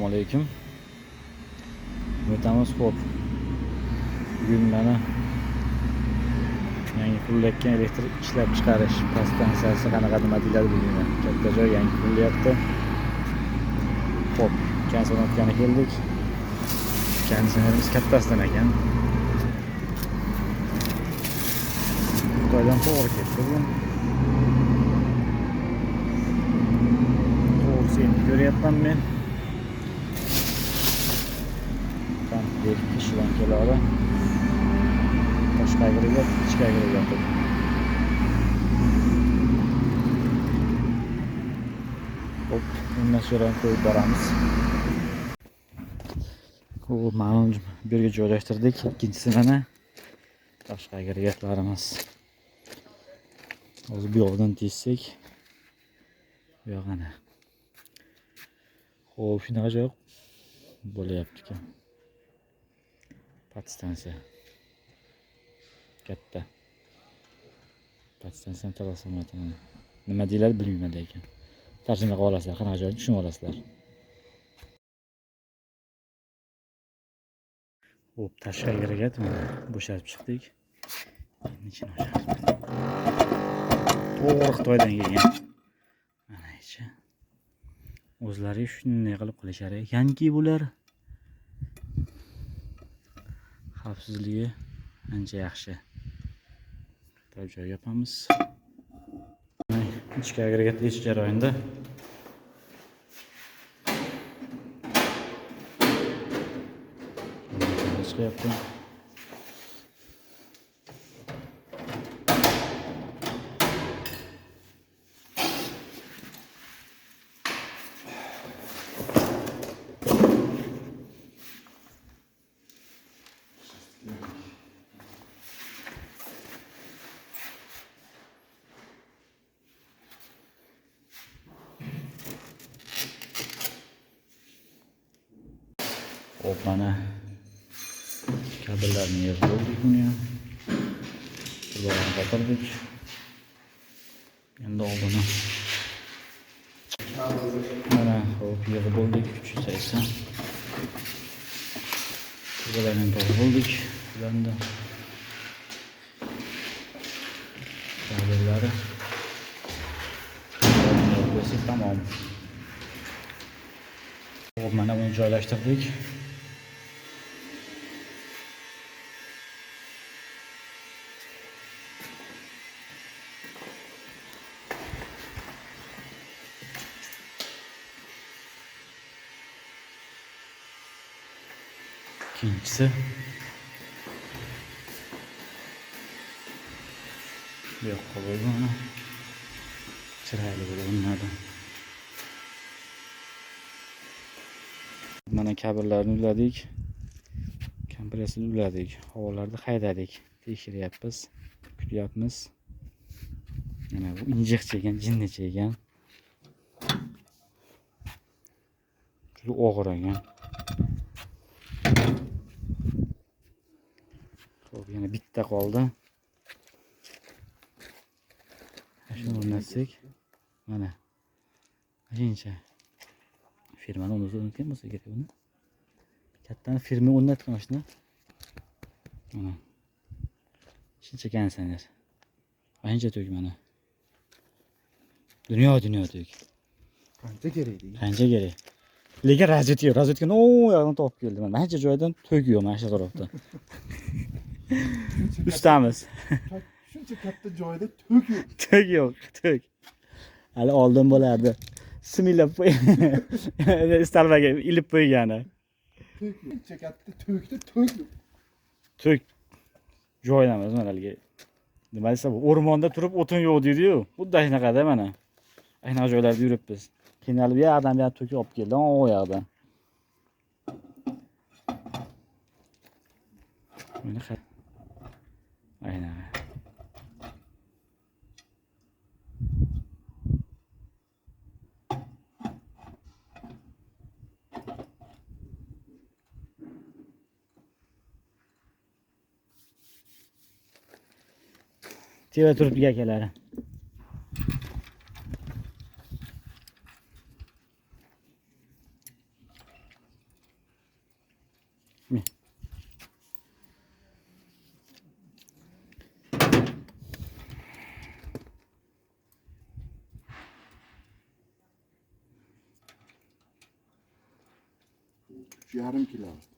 Assalomualaykum. O'tamiz xo'p. Bugun mana yangi qurilayotgan elektr ishlab chiqarish podstansiyasi qanaqa nima deyiladi bilmayman. Katta joy yangi qurilyapti. Xo'p, konsonatga keldik. Konsonatimiz kattasidan ekan. Xitoydan to'g'ri ketdi bu. To'g'risi endi ko'ryapman men. Dedik kishidan keladi. Tashqi agregat, ichki agregat. Hop, bundan sonra qo'yib boramiz. Bu ma'lum bir yerga joylashtirdik. Ikkinchisi mana tashqi agregatlarimiz. Hozir bu yoqdan tezsak, bu yoq ana. Xo'p, shunaqa joy bo'layapti ekan. Podstansiya. Katta. Podstansiya transformatori. Nima deyiladi bilmayman lekin. Tarjima qilib olasizlar, qanaqa joyni tushunib olasizlar. Hop, tashqi agregat bo'shatib chiqdik. Ichini ochamiz. To'g'ri Xitoydan kelgan. Mana ichi. O'zlari shunday qilib qilishar ekanki bular. Xavfsizligi ancha yaxshi. Bitta joy yopamiz. Ichki agregat ish jarayonida. Chiqyapti. Hop, mana kabellarni yig'ib oldik buni. Ularni qotirdik. Endi oldini mana hop yig'ib oldik 380. Ularni to'g'ri oldik. Ularni kabellari tamam. Hop, mana buni joylashtirdik. İkincisi yok koydu onu çıraylı böyle bunlardan. Mana kabellarni uladik, kompressni uladik, havolarni haydadik, tekshiryapmiz, kutyapmiz. Mana bu injiq chegan, jinni chegan. Juda og'ir ekan. Xo'p, yana bitta qoldi. Shuni o'rnatsak, mana shuncha firmani o'rnatgan bo'lsa kerak buni. Kattani firma o'rnatgan shuni. Mana shuncha konsiner. Qancha to'k mana. Dunyo to'k. Qancha kerak deydi? Qancha kerak. Lekin razvedka o yoqdan topib keldi. Mana qancha joydan to'k yo'q mana shu tarafda. Ustamiz. Shuncha katta joyda to'k yo'q. To'k yo'q, to'k. Hali oldin bo'lardi. Similab qo'y. Istalmaga ilib qo'ygani. Shuncha katta to'kda to'k yo'q. To'k joyimiz mana haligi. Nima desa bu o'rmonda turib o'tin yo'q deydi-yu. Xuddi shunaqada mana. Aynan joylarda yuribmiz. Qiynalib ya odam ya to'k olib keldi, o yoqdan. Mana aynan. Teva turibdi akalari. 3,5 kilo.